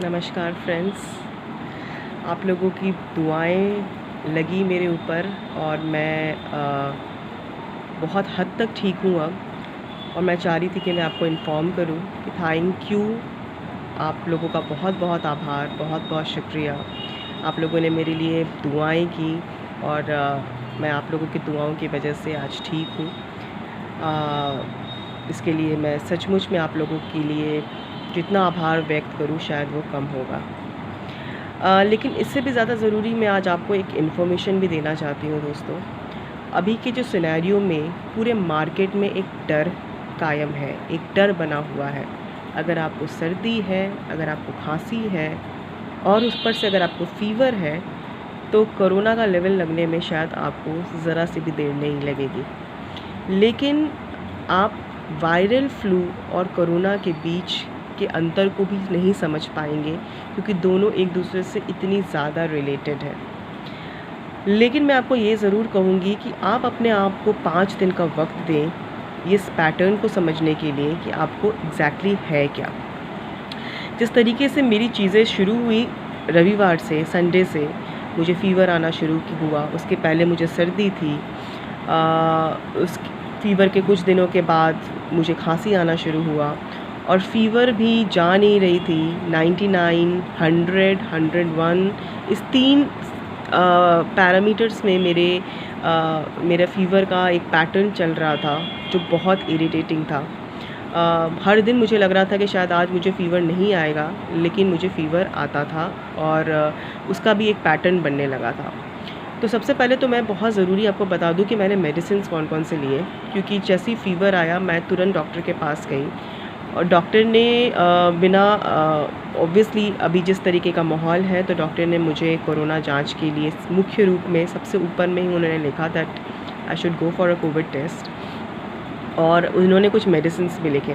नमस्कार फ्रेंड्स, आप लोगों की दुआएं लगी मेरे ऊपर और मैं बहुत हद तक ठीक हूँ अब। और मैं चाह रही थी कि मैं आपको इन्फॉर्म करूँ कि थैंक यू, आप लोगों का बहुत बहुत आभार, बहुत बहुत शुक्रिया। आप लोगों ने मेरे लिए दुआएं की और मैं आप लोगों की दुआओं की वजह से आज ठीक हूँ। इसके लिए मैं सचमुच में आप लोगों के लिए जितना आभार व्यक्त करूँ शायद वो कम होगा। लेकिन इससे भी ज़्यादा ज़रूरी मैं आज आपको एक इन्फॉर्मेशन भी देना चाहती हूँ दोस्तों। अभी के जो सिनेरियो में पूरे मार्केट में एक डर कायम है, एक डर बना हुआ है। अगर आपको सर्दी है, अगर आपको खांसी है और उस पर से अगर आपको फ़ीवर है, तो कोरोना का लेवल लगने में शायद आपको ज़रा सी भी देर नहीं लगेगी। लेकिन आप वायरल फ्लू और कोरोना के बीच के अंतर को भी नहीं समझ पाएंगे, क्योंकि दोनों एक दूसरे से इतनी ज़्यादा रिलेटेड है। लेकिन मैं आपको ये ज़रूर कहूँगी कि आप अपने आप को 5 दिन का वक्त दें इस पैटर्न को समझने के लिए कि आपको एग्जैक्टली है क्या। जिस तरीके से मेरी चीज़ें शुरू हुई रविवार से, संडे से मुझे फ़ीवर आना शुरू हुआ। उसके पहले मुझे सर्दी थी। उस फ़ीवर के कुछ दिनों के बाद मुझे खांसी आना शुरू हुआ और फ़ीवर भी जा नहीं रही थी। 99, 100, 101 इस 3 पैरामीटर्स में मेरा फ़ीवर का एक पैटर्न चल रहा था जो बहुत इरिटेटिंग था। हर दिन मुझे लग रहा था कि शायद आज मुझे फ़ीवर नहीं आएगा, लेकिन मुझे फ़ीवर आता था और उसका भी एक पैटर्न बनने लगा था। तो सबसे पहले तो मैं बहुत ज़रूरी आपको बता दूं कि मैंने मेडिसिन्स कौन-कौन से लिए, क्योंकि जैसे ही फ़ीवर आया मैं तुरंत डॉक्टर के पास गई और डॉक्टर ने बिना ऑब्वियसली अभी जिस तरीके का माहौल है, तो डॉक्टर ने मुझे कोरोना जांच के लिए मुख्य रूप में सबसे ऊपर में ही उन्होंने लिखा that I should go for a covid test और उन्होंने कुछ मेडिसिन्स भी लिखे।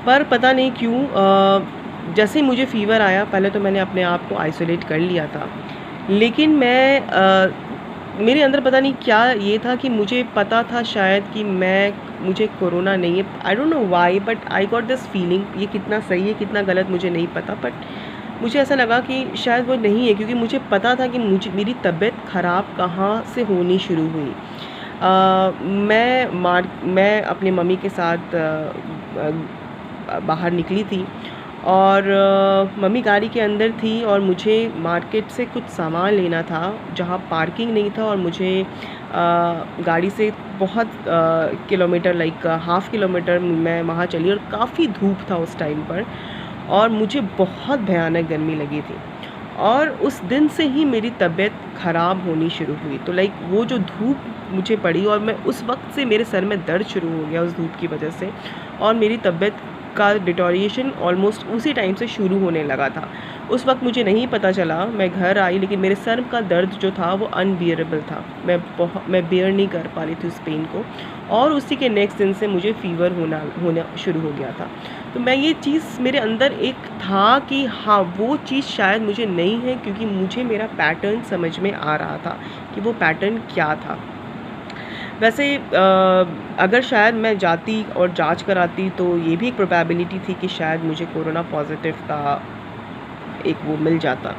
पर पता नहीं क्यों जैसे ही मुझे फ़ीवर आया, पहले तो मैंने अपने आप को आइसोलेट कर लिया था। लेकिन मेरे अंदर पता नहीं क्या ये था कि मुझे पता था शायद कि मुझे कोरोना नहीं है। I don't know why, but I got this feeling. ये कितना सही है कितना गलत मुझे नहीं पता, बट मुझे ऐसा लगा कि शायद वो नहीं है, क्योंकि मुझे पता था कि मेरी तबीयत ख़राब कहाँ से होनी शुरू हुई। मैं अपनी मम्मी के साथ बाहर निकली थी और मम्मी गाड़ी के अंदर थी और मुझे मार्केट से कुछ सामान लेना था जहाँ पार्किंग नहीं था और मुझे गाड़ी से बहुत किलोमीटर लाइक हाफ़ किलोमीटर मैं वहाँ चली और काफ़ी धूप था उस टाइम पर और मुझे बहुत भयानक गर्मी लगी थी और उस दिन से ही मेरी तबीयत ख़राब होनी शुरू हुई। तो लाइक वो जो धूप मुझे पड़ी और मैं उस वक्त से मेरे सर में दर्द शुरू हो गया उस धूप की वजह से और मेरी तबीयत का डिटोरिएशन ऑलमोस्ट उसी टाइम से शुरू होने लगा था। उस वक्त मुझे नहीं पता चला, मैं घर आई, लेकिन मेरे सर का दर्द जो था वो अनबियरेबल था। मैं बेयर नहीं कर पा रही थी उस पेन को और उसी के नेक्स्ट दिन से मुझे फ़ीवर होना शुरू हो गया था। तो मैं ये चीज़ मेरे अंदर एक था कि हाँ, वो चीज़ शायद मुझे नहीं है, क्योंकि मुझे मेरा पैटर्न समझ में आ रहा था कि वो पैटर्न क्या था। वैसे अगर शायद मैं जाती और जांच कराती तो ये भी एक प्रोबेबिलिटी थी कि शायद मुझे कोरोना पॉजिटिव का एक वो मिल जाता।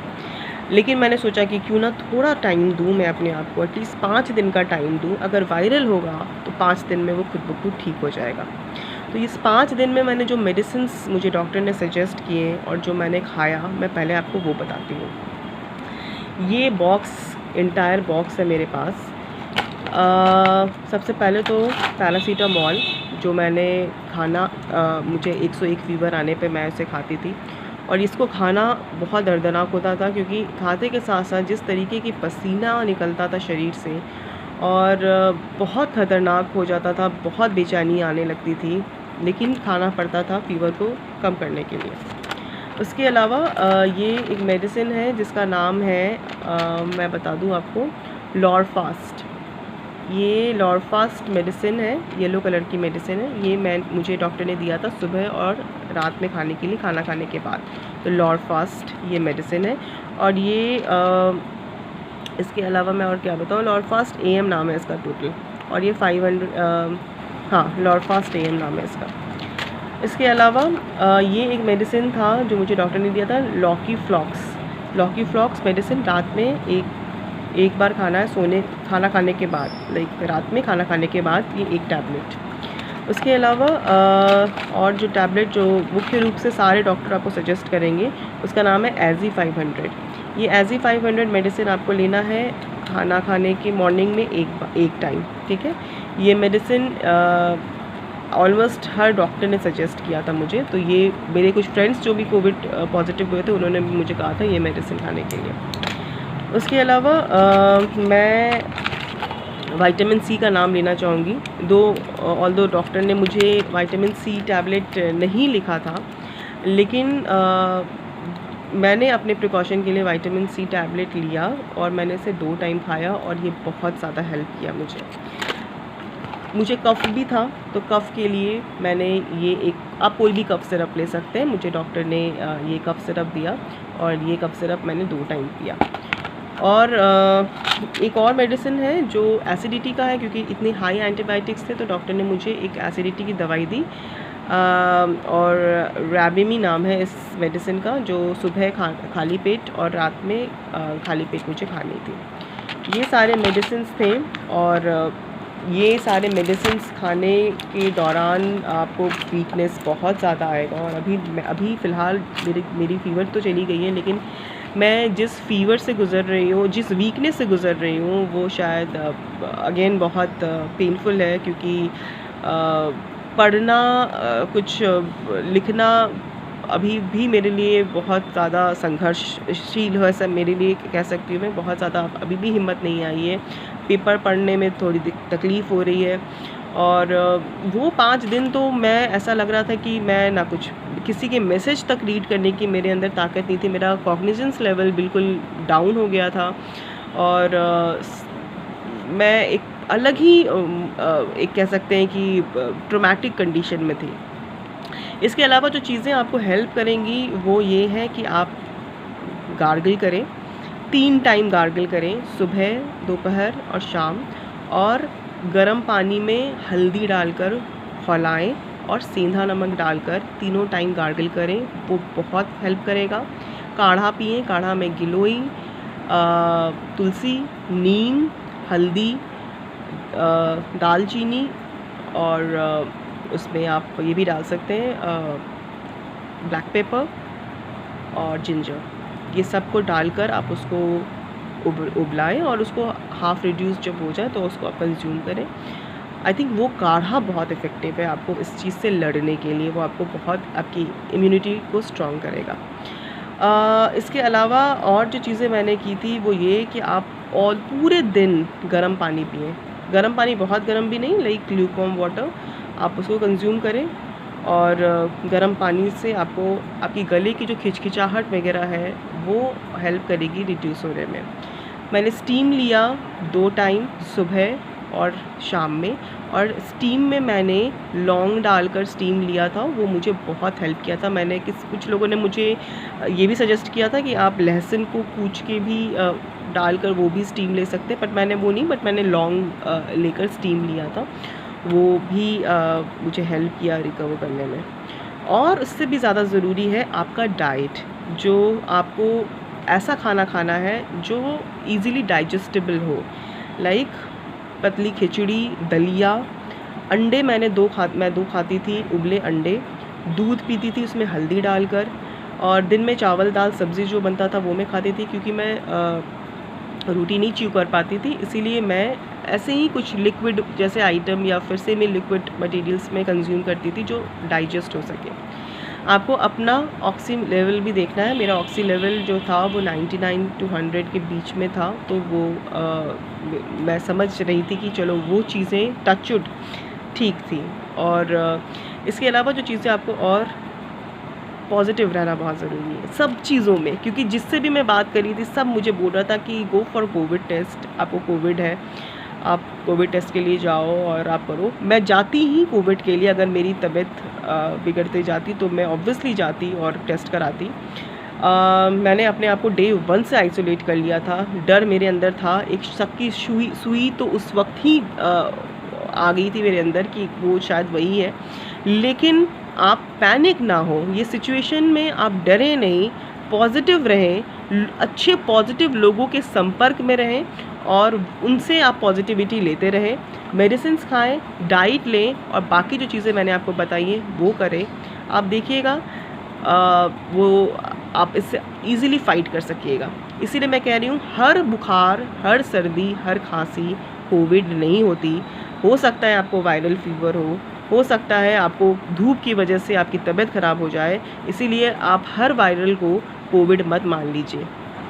लेकिन मैंने सोचा कि क्यों ना थोड़ा टाइम दूँ मैं अपने आप को, एटलीस्ट 5 दिन का टाइम दूँ। अगर वायरल होगा तो 5 दिन में वो खुद ब खुद ठीक हो जाएगा। तो इस 5 दिन में मैंने जो मेडिसिन्स मुझे डॉक्टर ने सजेस्ट किए और जो मैंने खाया, मैं पहले आपको वो बताती हूँ। ये एंटायर बॉक्स है मेरे पास। सबसे पहले तो पैरासीटामॉल, जो मैंने मुझे 101 फ़ीवर आने पे मैं उसे खाती थी और इसको खाना बहुत दर्दनाक होता था, क्योंकि खाते के साथ साथ जिस तरीके की पसीना निकलता था शरीर से और बहुत ख़तरनाक हो जाता था, बहुत बेचैनी आने लगती थी, लेकिन खाना पड़ता था फ़ीवर को कम करने के लिए। उसके अलावा ये एक मेडिसिन है जिसका नाम है मैं बता दूँ आपको, लॉरफास्ट। ये लॉरफास्ट मेडिसिन है, येलो कलर की मेडिसिन है। ये मुझे डॉक्टर ने दिया था सुबह और रात में खाने के लिए, खाना खाने के बाद। तो लॉरफास्ट ये मेडिसिन है और ये इसके अलावा मैं और क्या बताऊँ, लॉरफास्ट AM नाम है इसका टोटल, और ये 500 हाँ, लॉरफास्ट AM नाम है इसका। इसके अलावा ये एक मेडिसिन था जो मुझे डॉक्टर ने दिया था, लॉकी फ्लॉक्स मेडिसिन। रात में एक बार खाना है खाना खाने के बाद, लाइक रात में खाना खाने के बाद ये एक टैबलेट। उसके अलावा और जो टैबलेट जो मुख्य रूप से सारे डॉक्टर आपको सजेस्ट करेंगे उसका नाम है एजी 500। ये एजी 500 मेडिसिन आपको लेना है खाना खाने के मॉर्निंग में एक टाइम, ठीक है। ये मेडिसिन ऑलमोस्ट हर डॉक्टर ने सजेस्ट किया था मुझे, तो ये मेरे कुछ फ्रेंड्स जो भी कोविड पॉजिटिव हुए थे उन्होंने भी मुझे कहा था ये मेडिसिन खाने के लिए। उसके अलावा मैं विटामिन सी का नाम लेना चाहूँगी। ऑल्दो डॉक्टर ने मुझे विटामिन सी टैबलेट नहीं लिखा था, लेकिन मैंने अपने प्रिकॉशन के लिए विटामिन सी टैबलेट लिया और मैंने इसे 2 टाइम खाया और ये बहुत ज़्यादा हेल्प किया मुझे कफ़ भी था, तो कफ़ के लिए मैंने आप कोई भी कफ़ सिरप ले सकते हैं। मुझे डॉक्टर ने ये कफ़ सिरप दिया और ये कफ़ सिरप मैंने 2 टाइम पिया। और एक और मेडिसिन है जो एसिडिटी का है, क्योंकि इतनी हाई एंटीबायोटिक्स थे तो डॉक्टर ने मुझे एक एसिडिटी की दवाई दी और रैबिमी नाम है इस मेडिसिन का, जो सुबह खाली पेट और रात में खाली पेट मुझे खानी थी। ये सारे मेडिसिन्स थे और ये सारे मेडिसिन्स खाने के दौरान आपको वीकनेस बहुत ज़्यादा आएगा। और अभी फ़िलहाल मेरी फ़ीवर तो चली गई है, लेकिन मैं जिस फ़ीवर से गुज़र रही हूँ, जिस वीकनेस से गुज़र रही हूँ, वो शायद अगेन बहुत पेनफुल है, क्योंकि पढ़ना कुछ लिखना अभी भी मेरे लिए बहुत ज़्यादा संघर्षशील है, ऐसा मेरे लिए कह सकती हूँ मैं। बहुत ज़्यादा अभी भी हिम्मत नहीं आई है, पेपर पढ़ने में थोड़ी तकलीफ़ हो रही है। और वो 5 दिन तो मैं ऐसा लग रहा था कि मैं ना कुछ किसी के मैसेज तक रीड करने की मेरे अंदर ताकत नहीं थी। मेरा कॉग्निजेंस लेवल बिल्कुल डाउन हो गया था और मैं एक अलग ही एक कह सकते हैं कि ट्रॉमेटिक कंडीशन में थी। इसके अलावा जो चीज़ें आपको हेल्प करेंगी वो ये है कि आप गार्गल करें, 3 टाइम गार्गल करें, सुबह, दोपहर और शाम, और गर्म पानी में हल्दी डालकर खौलाएँ और सेंधा नमक डालकर 3 टाइम गार्गल करें, वो बहुत हेल्प करेगा। काढ़ा पिएँ, काढ़ा में गिलोई, तुलसी, नीम, हल्दी, दालचीनी और उसमें आप ये भी डाल सकते हैं ब्लैक पेपर और जिंजर। ये सब को डालकर आप उसको उबलाएं और उसको हाफ़ रिड्यूस जब हो जाए तो उसको आप कंज्यूम करें। आई थिंक वो काढ़ा बहुत इफ़ेक्टिव है आपको इस चीज़ से लड़ने के लिए, वो आपको बहुत आपकी इम्यूनिटी को स्ट्रॉन्ग करेगा। इसके अलावा और जो चीज़ें मैंने की थी वो ये कि आप और पूरे दिन गर्म पानी पिएँ। गर्म पानी बहुत गर्म भी नहीं, लाइक ल्यूकवार्म वाटर, आप उसको कंज्यूम करें और गर्म पानी से आपको आपकी गले की जो खिचखिचाहट वगैरह है वो हेल्प करेगी रिड्यूस होने में। मैंने स्टीम लिया 2 टाइम, सुबह और शाम में, और स्टीम में मैंने लौंग डालकर स्टीम लिया था, वो मुझे बहुत हेल्प किया था। कुछ लोगों ने मुझे ये भी सजेस्ट किया था कि आप लहसुन को कूच के भी डालकर वो भी स्टीम ले सकते हैं, बट मैंने वो नहीं, बट मैंने लौंग लेकर स्टीम लिया था, वो भी मुझे हेल्प किया रिकवर करने में। और उससे भी ज़्यादा ज़रूरी है आपका डाइट, जो आपको ऐसा खाना खाना है जो इजीली डाइजेस्टेबल हो, लाइक पतली खिचड़ी, दलिया, अंडे मैं 2 खाती थी, उबले अंडे, दूध पीती थी उसमें हल्दी डालकर, और दिन में चावल दाल सब्ज़ी जो बनता था वो मैं खाती थी, क्योंकि मैं रोटी नहीं च्यू कर पाती थी, इसीलिए मैं ऐसे ही कुछ लिक्विड जैसे आइटम या फिर सेमी लिक्विड मटेरियल्स में कंज्यूम करती थी जो डाइजेस्ट हो सके। आपको अपना ऑक्सी लेवल भी देखना है। मेरा ऑक्सी लेवल जो था वो 99 to 100 के बीच में था, तो वो मैं समझ रही थी कि चलो वो चीज़ें टचवुड ठीक थी। और इसके अलावा जो चीज़ें आपको और पॉजिटिव रहना बहुत ज़रूरी है सब चीज़ों में, क्योंकि जिससे भी मैं बात करी थी सब मुझे बोल रहा था कि गो फॉर कोविड टेस्ट, आपको कोविड है, आप कोविड टेस्ट के लिए जाओ और आप करो। मैं जाती ही कोविड के लिए, अगर मेरी तबीयत बिगड़ते जाती तो मैं ऑब्वियसली जाती और टेस्ट कराती। मैंने अपने आप को डे 1 से आइसोलेट कर लिया था। डर मेरे अंदर था, एक शक की सुई तो उस वक्त ही आ गई थी मेरे अंदर कि वो शायद वही है, लेकिन आप पैनिक ना हो, ये सिचुएशन में आप डरें नहीं, पॉजिटिव रहें, अच्छे पॉजिटिव लोगों के संपर्क में रहें और उनसे आप पॉजिटिविटी लेते रहें। मेडिसिन्स खाएं, डाइट लें और बाकी जो चीज़ें मैंने आपको बताई हैं वो करें। आप देखिएगा वो आप इससे ईज़िली फ़ाइट कर सकिएगा। इसीलिए मैं कह रही हूँ, हर बुखार, हर सर्दी, हर खांसी कोविड नहीं होती। हो सकता है आपको वायरल फीवर हो सकता है आपको धूप की वजह से आपकी तबीयत ख़राब हो जाए, इसीलिए आप हर वायरल को कोविड मत मान लीजिए,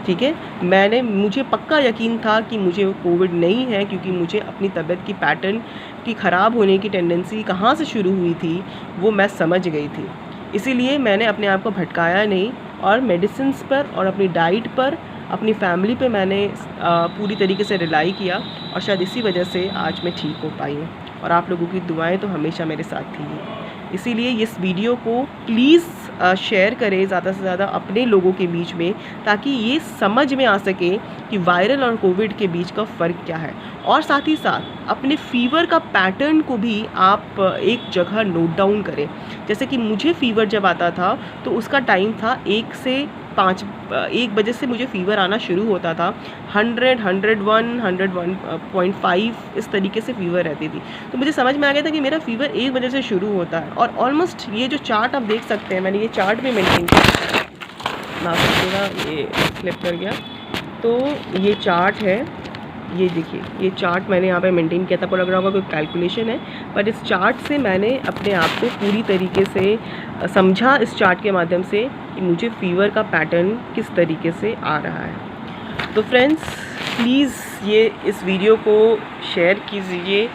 ठीक है। मुझे पक्का यकीन था कि मुझे कोविड नहीं है, क्योंकि मुझे अपनी तबीयत की पैटर्न की ख़राब होने की टेंडेंसी कहाँ से शुरू हुई थी वो मैं समझ गई थी। इसीलिए मैंने अपने आप को भटकाया नहीं और मेडिसिन्स पर और अपनी डाइट पर, अपनी फैमिली पे मैंने पूरी तरीके से रिलाई किया और शायद इसी वजह से आज मैं ठीक हो पाई हूँ। और आप लोगों की दुआएं तो हमेशा मेरे साथ थी ही। इसीलिए इस वीडियो को प्लीज़ शेयर करें ज़्यादा से ज़्यादा अपने लोगों के बीच में, ताकि ये समझ में आ सके कि वायरल और कोविड के बीच का फ़र्क क्या है। और साथ ही साथ अपने फ़ीवर का पैटर्न को भी आप एक जगह नोट डाउन करें। जैसे कि मुझे फ़ीवर जब आता था तो उसका टाइम था 1 से 5, 1 बजे से मुझे फ़ीवर आना शुरू होता था। 100, 101, 101.5 इस तरीके से फ़ीवर रहती थी। तो मुझे समझ में आ गया था कि मेरा फ़ीवर 1 बजे से शुरू होता है। और ऑलमोस्ट ये जो चार्ट आप देख सकते हैं, मैंने ये चार्ट भी मेंटेन किया, माफ़ करिएगा ये स्लिप कर गया। तो ये चार्ट है, ये देखिए, ये चार्ट मैंने यहाँ पे मेंटेन किया था। आपको लग रहा होगा कोई कैलकुलेशन है, पर इस चार्ट से मैंने अपने आप को पूरी तरीके से समझा, इस चार्ट के माध्यम से, कि मुझे फ़ीवर का पैटर्न किस तरीके से आ रहा है। तो फ्रेंड्स प्लीज़ ये इस वीडियो को शेयर कीजिए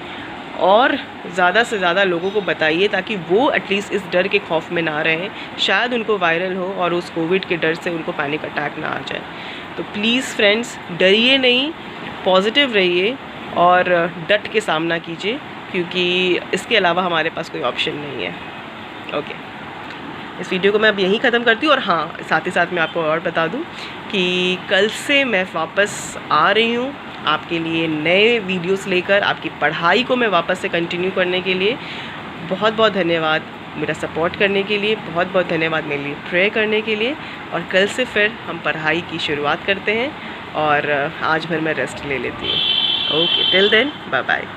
और ज़्यादा से ज़्यादा लोगों को बताइए, ताकि वो एटलीस्ट इस डर के खौफ में ना रहें। शायद उनको वायरल हो और उस कोविड के डर से उनको पैनिक अटैक ना आ जाए। तो प्लीज़ फ्रेंड्स डरिए नहीं, पॉजिटिव रहिए और डट के सामना कीजिए, क्योंकि इसके अलावा हमारे पास कोई ऑप्शन नहीं है। ओके, इस वीडियो को मैं अब यहीं ख़त्म करती हूँ। और हाँ, साथ ही साथ मैं आपको और बता दूँ कि कल से मैं वापस आ रही हूँ आपके लिए नए वीडियोस लेकर, आपकी पढ़ाई को मैं वापस से कंटिन्यू करने के लिए। बहुत बहुत धन्यवाद मेरा सपोर्ट करने के लिए, बहुत बहुत धन्यवाद मेरे लिए प्रे करने के लिए। और कल से फिर हम पढ़ाई की शुरुआत करते हैं और आज भर मैं रेस्ट ले लेती हूँ। Okay, till then, bye bye.